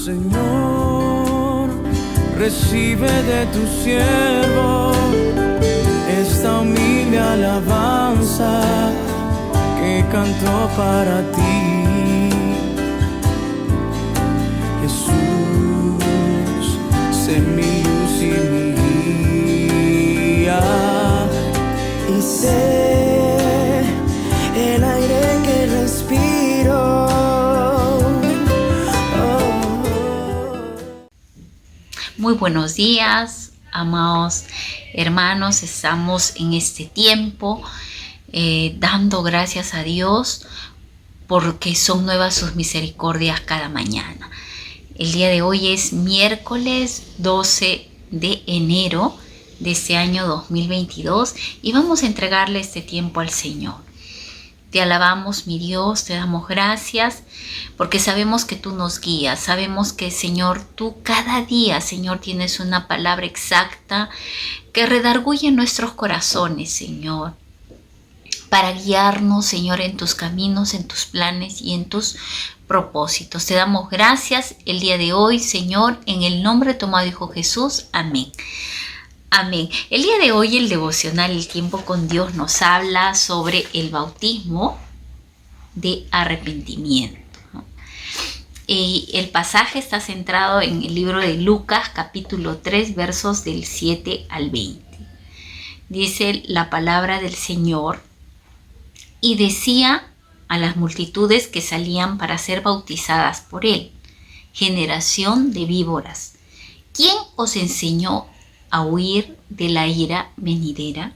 Señor, recibe de tu siervo esta humilde alabanza que canto para ti. Jesús, sé mi luz y mi guía, y sé el aire que respiro. Muy buenos días, amados hermanos. Estamos en este tiempo dando gracias a Dios porque son nuevas sus misericordias cada mañana. El día de hoy es miércoles 12 de enero de este año 2022 y vamos a entregarle este tiempo al Señor. Te alabamos, mi Dios, te damos gracias porque sabemos que tú nos guías, sabemos que, Señor, tú cada día, Señor, tienes una palabra exacta que redarguye nuestros corazones, Señor, para guiarnos, Señor, en tus caminos, en tus planes y en tus propósitos. Te damos gracias el día de hoy, Señor, en el nombre de tu amado Hijo Jesús. Amén. Amén. El día de hoy el devocional El Tiempo con Dios nos habla sobre el bautismo de arrepentimiento. Y el pasaje está centrado en el libro de Lucas, capítulo 3, versos del 7 al 20. Dice la palabra del Señor: y decía a las multitudes que salían para ser bautizadas por él: generación de víboras, ¿quién os enseñó a huir de la ira venidera?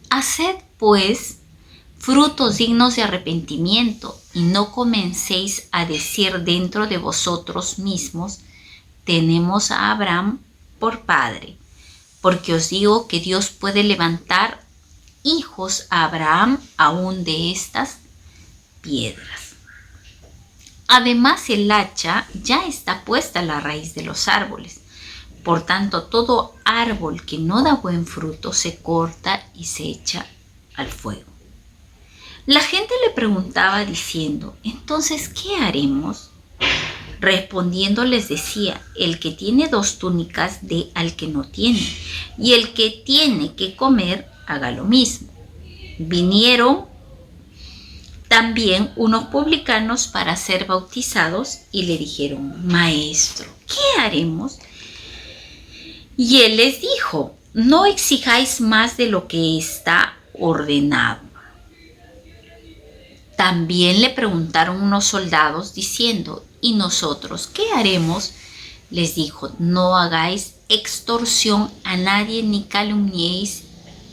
Haced pues frutos dignos de arrepentimiento, y no comencéis a decir dentro de vosotros mismos: tenemos a Abraham por padre, porque os digo que Dios puede levantar hijos a Abraham aún de estas piedras. Además, el hacha ya está puesta a la raíz de los árboles. Por tanto, todo árbol que no da buen fruto se corta y se echa al fuego. La gente le preguntaba diciendo: ¿entonces qué haremos? Respondiendo les decía: el que tiene 2 túnicas dé al que no tiene, y el que tiene que comer haga lo mismo. Vinieron también unos publicanos para ser bautizados y le dijeron: Maestro, ¿qué haremos? Y él les dijo: no exijáis más de lo que está ordenado. También le preguntaron unos soldados diciendo: ¿y nosotros qué haremos? Les dijo: no hagáis extorsión a nadie ni calumniéis,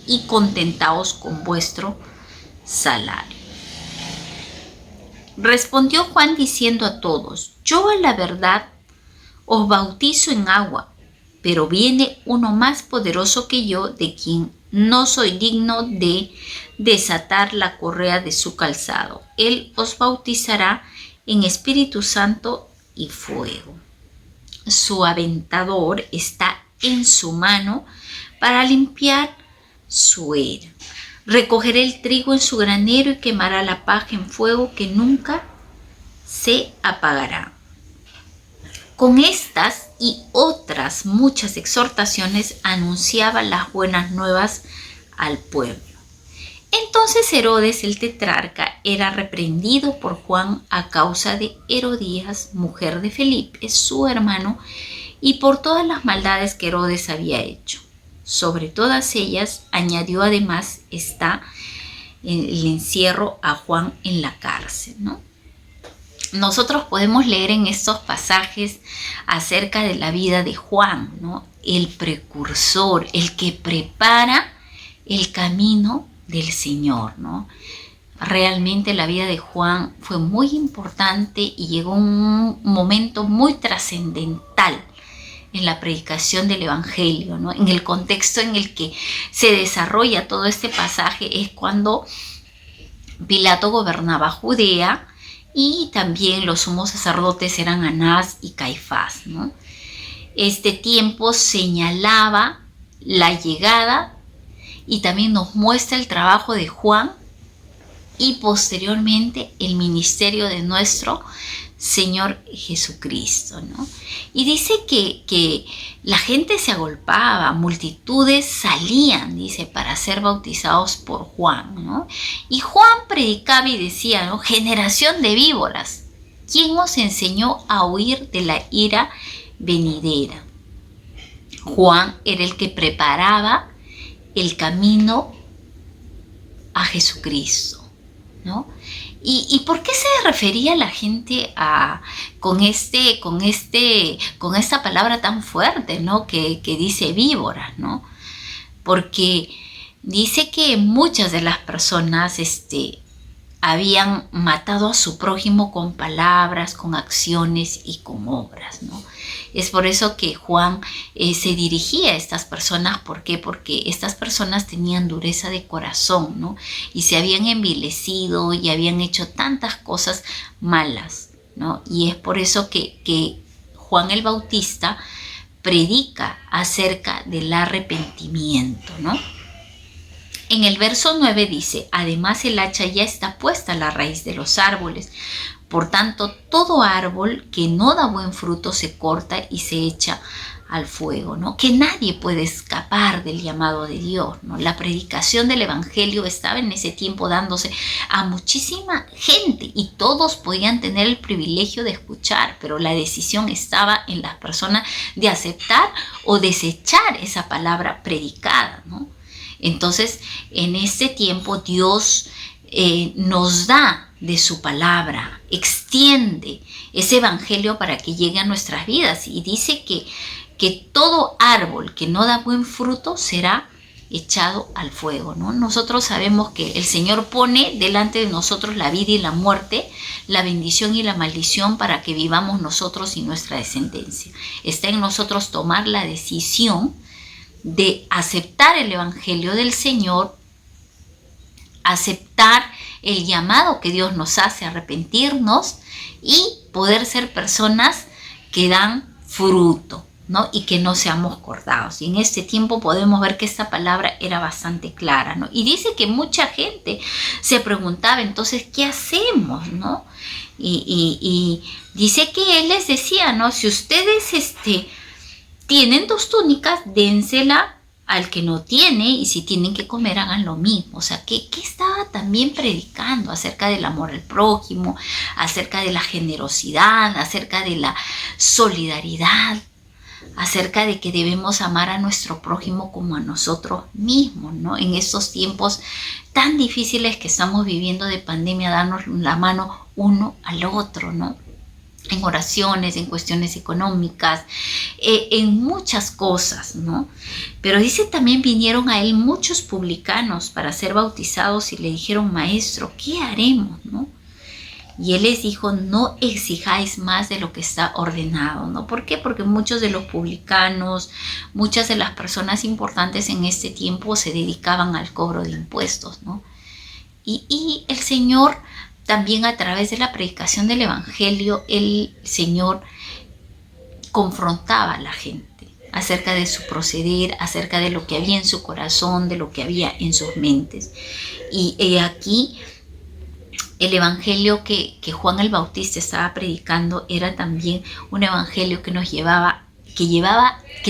y contentaos con vuestro salario. Respondió Juan diciendo a todos: yo a la verdad os bautizo en agua, pero viene uno más poderoso que yo, de quien no soy digno de desatar la correa de su calzado. Él os bautizará en Espíritu Santo y fuego. Su aventador está en su mano para limpiar su era. Recogerá el trigo en su granero y quemará la paja en fuego que nunca se apagará. Con estas y otras muchas exhortaciones anunciaba las buenas nuevas al pueblo. Entonces Herodes el tetrarca era reprendido por Juan a causa de Herodías, mujer de Felipe, su hermano, y por todas las maldades que Herodes había hecho. Sobre todas ellas añadió además el encierro a Juan en la cárcel, ¿no? Nosotros podemos leer en estos pasajes acerca de la vida de Juan, ¿no? El precursor, el que prepara el camino del Señor, ¿no? Realmente la vida de Juan fue muy importante y llegó un momento muy trascendental en la predicación del Evangelio, ¿no? En el contexto en el que se desarrolla todo este pasaje es cuando Pilato gobernaba Judea, y también los sumos sacerdotes eran Anás y Caifás, ¿no? Este tiempo señalaba la llegada y también nos muestra el trabajo de Juan y posteriormente el ministerio de nuestro Señor Jesucristo, ¿no? Y dice que la gente se agolpaba, multitudes salían, dice, para ser bautizados por Juan, ¿no? Y Juan predicaba y decía, ¿no? Generación de víboras, ¿quién os enseñó a huir de la ira venidera? Juan era el que preparaba el camino a Jesucristo, ¿no? ¿Y por qué se refería la gente con esta palabra tan fuerte, ¿no? Que dice víbora, ¿no? Porque dice que muchas de las personas habían matado a su prójimo con palabras, con acciones y con obras, ¿no? Es por eso que Juan se dirigía a estas personas. ¿Por qué? Porque estas personas tenían dureza de corazón, ¿no? Y se habían envilecido y habían hecho tantas cosas malas, ¿no? Y es por eso que Juan el Bautista predica acerca del arrepentimiento, ¿no? En el verso 9 dice, además el hacha ya está puesta a la raíz de los árboles. Por tanto, todo árbol que no da buen fruto se corta y se echa al fuego, ¿no? Que nadie puede escapar del llamado de Dios, ¿no? La predicación del evangelio estaba en ese tiempo dándose a muchísima gente y todos podían tener el privilegio de escuchar, pero la decisión estaba en las personas de aceptar o desechar esa palabra predicada, ¿no? Entonces, en este tiempo Dios nos da de su palabra, extiende ese evangelio para que llegue a nuestras vidas y dice que todo árbol que no da buen fruto será echado al fuego, ¿no? Nosotros sabemos que el Señor pone delante de nosotros la vida y la muerte, la bendición y la maldición para que vivamos nosotros y nuestra descendencia. Está en nosotros tomar la decisión de aceptar el evangelio del Señor, aceptar el llamado que Dios nos hace a arrepentirnos y poder ser personas que dan fruto, ¿no? Y que no seamos cortados. Y en este tiempo podemos ver que esta palabra era bastante clara, ¿no? Y dice que mucha gente se preguntaba, entonces, ¿qué hacemos, no? Y dice que él les decía, ¿no? Si ustedes tienen 2 túnicas, dénsela al que no tiene, y si tienen que comer, hagan lo mismo. O sea, ¿qué estaba también predicando? Acerca del amor al prójimo, acerca de la generosidad, acerca de la solidaridad, acerca de que debemos amar a nuestro prójimo como a nosotros mismos, ¿no? En estos tiempos tan difíciles que estamos viviendo de pandemia, darnos la mano uno al otro, ¿no? En oraciones, en cuestiones económicas, en muchas cosas, ¿no? Pero dice, también vinieron a él muchos publicanos para ser bautizados y le dijeron, maestro, ¿qué haremos, no? Y él les dijo, no exijáis más de lo que está ordenado, ¿no? ¿Por qué? Porque muchos de los publicanos, muchas de las personas importantes en este tiempo se dedicaban al cobro de impuestos, ¿no? Y el Señor, también a través de la predicación del evangelio, el Señor confrontaba a la gente acerca de su proceder, acerca de lo que había en su corazón, de lo que había en sus mentes. Y aquí el evangelio que Juan el Bautista estaba predicando era también un evangelio que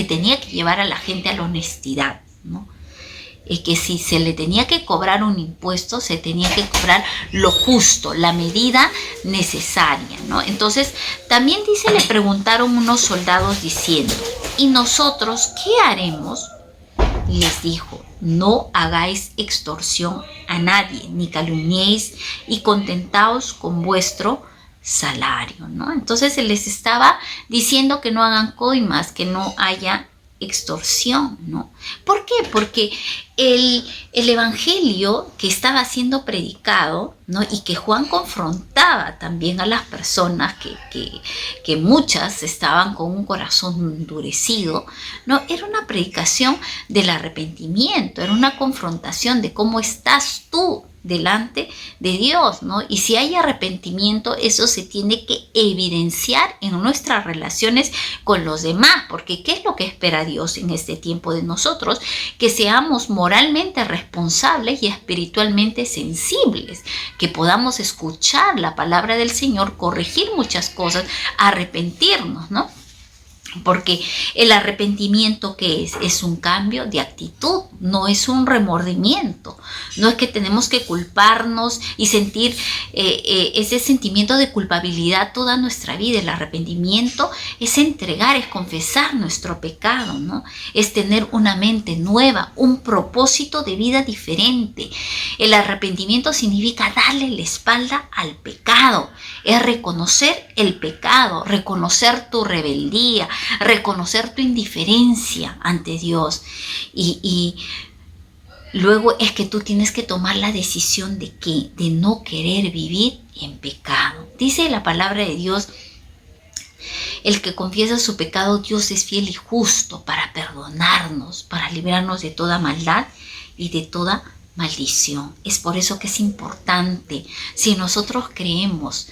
tenía que llevar a la gente a la honestidad, ¿no? Que si se le tenía que cobrar un impuesto, se tenía que cobrar lo justo, la medida necesaria, ¿no? Entonces, también dice, le preguntaron unos soldados diciendo, ¿y nosotros qué haremos? Les dijo, no hagáis extorsión a nadie, ni calumniéis, y contentaos con vuestro salario, ¿no? Entonces, se les estaba diciendo que no hagan coimas, que no haya extorsión, ¿no? ¿Por qué? Porque el evangelio que estaba siendo predicado, ¿no? Y que Juan confrontaba también a las personas que muchas estaban con un corazón endurecido, ¿no? Era una predicación del arrepentimiento, era una confrontación de cómo estás tú delante de Dios, ¿no? Y si hay arrepentimiento, eso se tiene que evidenciar en nuestras relaciones con los demás, porque ¿qué es lo que espera Dios en este tiempo de nosotros? Que seamos moralmente responsables y espiritualmente sensibles, que podamos escuchar la palabra del Señor, corregir muchas cosas, arrepentirnos, ¿no? Porque el arrepentimiento, ¿qué es? Es un cambio de actitud, no es un remordimiento. No es que tenemos que culparnos y sentir ese sentimiento de culpabilidad toda nuestra vida. El arrepentimiento es entregar, es confesar nuestro pecado, ¿no? Es tener una mente nueva, un propósito de vida diferente. El arrepentimiento significa darle la espalda al pecado, es reconocer el pecado, reconocer tu rebeldía, reconocer tu indiferencia ante Dios y luego es que tú tienes que tomar la decisión de no querer vivir en pecado. Dice la palabra de Dios: el que confiesa su pecado, Dios es fiel y justo para perdonarnos, para librarnos de toda maldad y de toda maldición. Es por eso que es importante, si nosotros creemos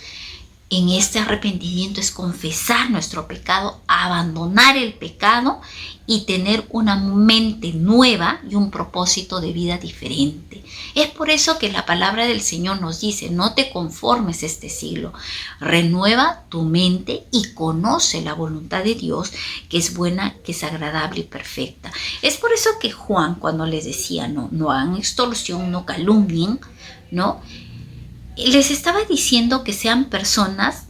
en este arrepentimiento, es confesar nuestro pecado, abandonar el pecado y tener una mente nueva y un propósito de vida diferente. Es por eso que la palabra del Señor nos dice: no te conformes a este siglo, renueva tu mente y conoce la voluntad de Dios, que es buena, que es agradable y perfecta. Es por eso que Juan, cuando les decía no hagan extorsión, no calumnien, ¿no?, les estaba diciendo que sean personas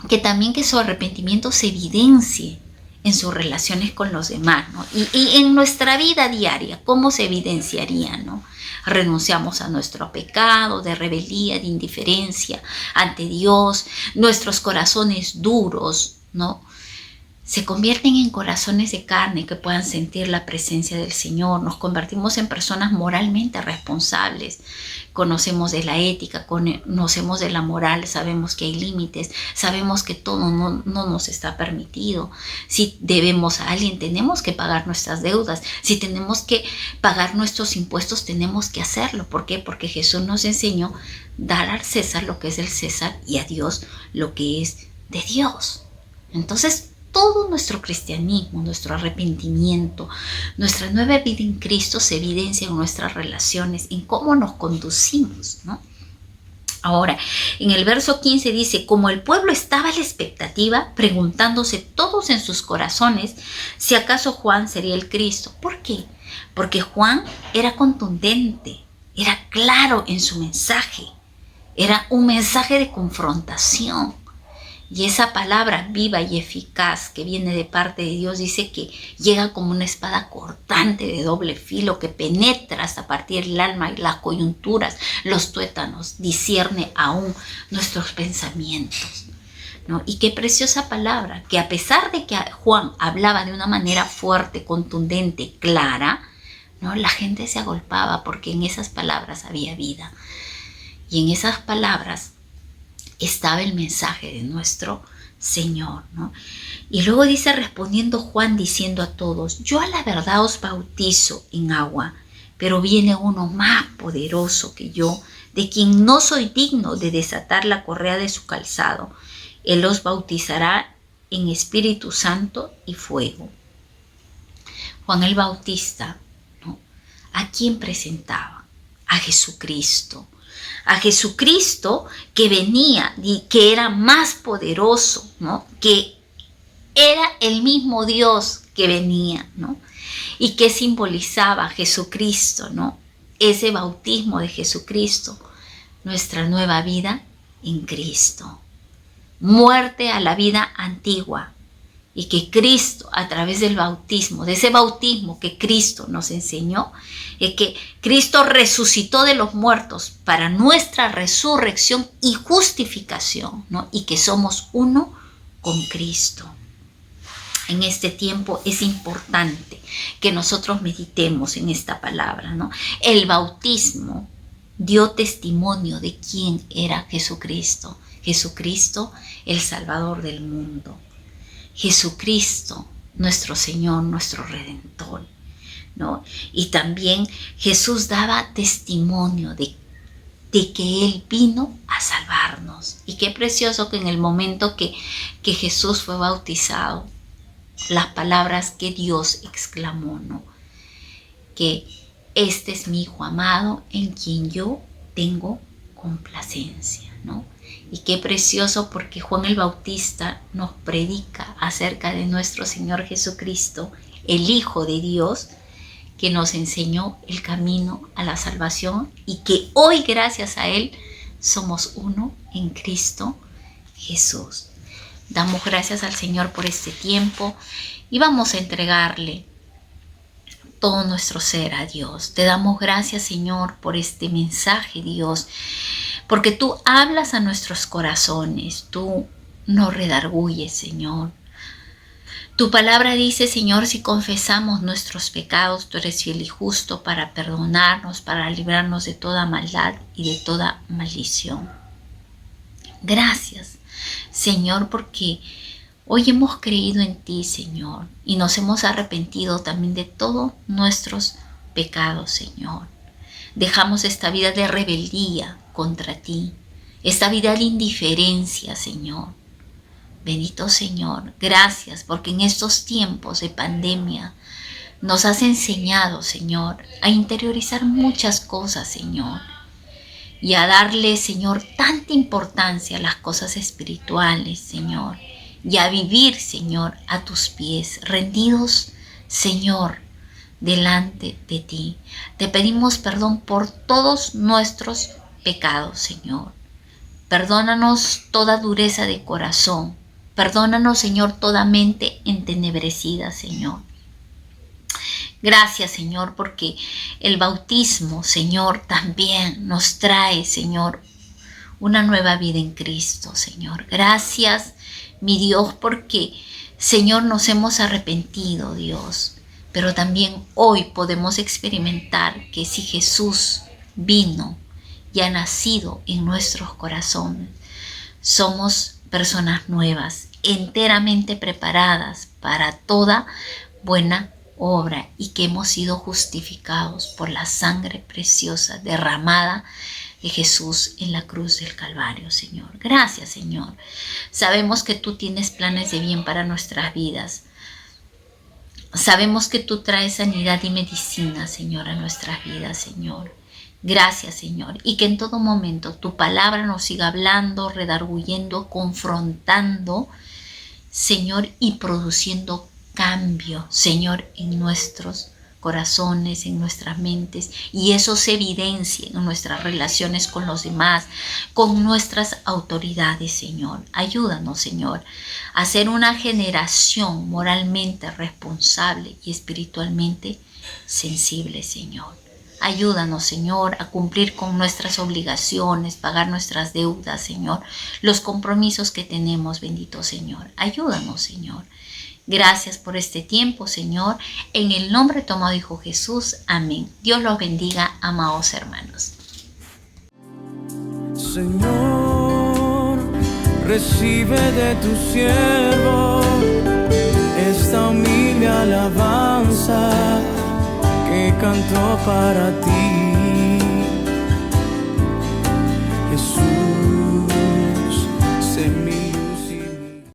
que también que su arrepentimiento se evidencie en sus relaciones con los demás, ¿no? Y en nuestra vida diaria, ¿cómo se evidenciaría, no? Renunciamos a nuestro pecado de rebeldía, de indiferencia ante Dios, nuestros corazones duros, ¿no?, se convierten en corazones de carne que puedan sentir la presencia del Señor. Nos convertimos en personas moralmente responsables. Conocemos de la ética, conocemos de la moral, sabemos que hay límites, sabemos que todo no nos está permitido. Si debemos a alguien, tenemos que pagar nuestras deudas. Si tenemos que pagar nuestros impuestos, tenemos que hacerlo. ¿Por qué? Porque Jesús nos enseñó dar al César lo que es del César y a Dios lo que es de Dios. Entonces, todo nuestro cristianismo, nuestro arrepentimiento, nuestra nueva vida en Cristo se evidencia en nuestras relaciones, en cómo nos conducimos, ¿no? Ahora, en el verso 15 dice: como el pueblo estaba a la expectativa, preguntándose todos en sus corazones si acaso Juan sería el Cristo. ¿Por qué? Porque Juan era contundente, era claro en su mensaje, era un mensaje de confrontación. Y esa palabra viva y eficaz que viene de parte de Dios dice que llega como una espada cortante de doble filo que penetra hasta partir el alma y las coyunturas, los tuétanos, discierne aún nuestros pensamientos, ¿no? Y qué preciosa palabra, que a pesar de que Juan hablaba de una manera fuerte, contundente, clara, ¿no?, la gente se agolpaba porque en esas palabras había vida. Y en esas palabras estaba el mensaje de nuestro Señor, ¿no? Y luego dice: respondiendo Juan, diciendo a todos: yo a la verdad os bautizo en agua, pero viene uno más poderoso que yo, de quien no soy digno de desatar la correa de su calzado. Él os bautizará en Espíritu Santo y fuego. Juan el Bautista, ¿no?, ¿a quién presentaba? A Jesucristo. A Jesucristo que venía y que era más poderoso, ¿no?, que era el mismo Dios que venía, ¿no?, y que simbolizaba a Jesucristo, ¿no?, ese bautismo de Jesucristo, nuestra nueva vida en Cristo, muerte a la vida antigua, y que Cristo, a través del bautismo, de ese bautismo que Cristo nos enseñó, es que Cristo resucitó de los muertos para nuestra resurrección y justificación, ¿no?, y que somos uno con Cristo. En este tiempo es importante que nosotros meditemos en esta palabra, ¿no? El bautismo dio testimonio de quién era Jesucristo. Jesucristo, el Salvador del mundo. Jesucristo, nuestro Señor, nuestro Redentor, ¿no? Y también Jesús daba testimonio de de que Él vino a salvarnos. Y qué precioso que en el momento que Jesús fue bautizado, las palabras que Dios exclamó, ¿no? Que este es mi Hijo amado en quien yo tengo complacencia, ¿no? Y qué precioso porque Juan el Bautista nos predica acerca de nuestro Señor Jesucristo, el Hijo de Dios, que nos enseñó el camino a la salvación y que hoy gracias a Él somos uno en Cristo Jesús. Damos gracias al Señor por este tiempo y vamos a entregarle todo nuestro ser a Dios. Te damos gracias, Señor, por este mensaje, Dios, porque tú hablas a nuestros corazones, tú nos redarguyes, Señor. Tu palabra dice, Señor, si confesamos nuestros pecados, tú eres fiel y justo para perdonarnos, para librarnos de toda maldad y de toda maldición. Gracias, Señor, porque hoy hemos creído en ti, Señor, y nos hemos arrepentido también de todos nuestros pecados, Señor. Dejamos esta vida de rebeldía contra ti, esta vida de indiferencia, Señor. Bendito Señor, gracias porque en estos tiempos de pandemia nos has enseñado, Señor, a interiorizar muchas cosas, Señor, y a darle, Señor, tanta importancia a las cosas espirituales, Señor, y a vivir, Señor, a tus pies, rendidos, Señor, delante de ti. Te pedimos perdón por todos nuestros pecados, Señor. Perdónanos toda dureza de corazón. Perdónanos, Señor, toda mente entenebrecida, Señor. Gracias, Señor, porque el bautismo, Señor, también nos trae, Señor, una nueva vida en Cristo, Señor. Gracias, mi Dios, porque, Señor, nos hemos arrepentido, Dios. Pero también hoy podemos experimentar que si Jesús vino y ha nacido en nuestros corazones, somos personas nuevas, enteramente preparadas para toda buena obra y que hemos sido justificados por la sangre preciosa derramada de Jesús en la cruz del Calvario, Señor. Gracias, Señor. Sabemos que tú tienes planes de bien para nuestras vidas. Sabemos que tú traes sanidad y medicina, Señor, a nuestras vidas, Señor. Gracias, Señor, y que en todo momento tu palabra nos siga hablando, redarguyendo, confrontando, Señor, y produciendo cambio, Señor, en nuestros corazones, en nuestras mentes, y eso se evidencia en nuestras relaciones con los demás, con nuestras autoridades, Señor. Ayúdanos, Señor, a ser una generación moralmente responsable y espiritualmente sensible, Señor. Ayúdanos, Señor, a cumplir con nuestras obligaciones, pagar nuestras deudas, Señor, los compromisos que tenemos, bendito Señor. Ayúdanos, Señor. Gracias por este tiempo, Señor. En el nombre de tu amado Hijo Jesús. Amén. Dios los bendiga, amados hermanos. Señor, recibe de tu siervo esta humilde alabanza que canto para ti.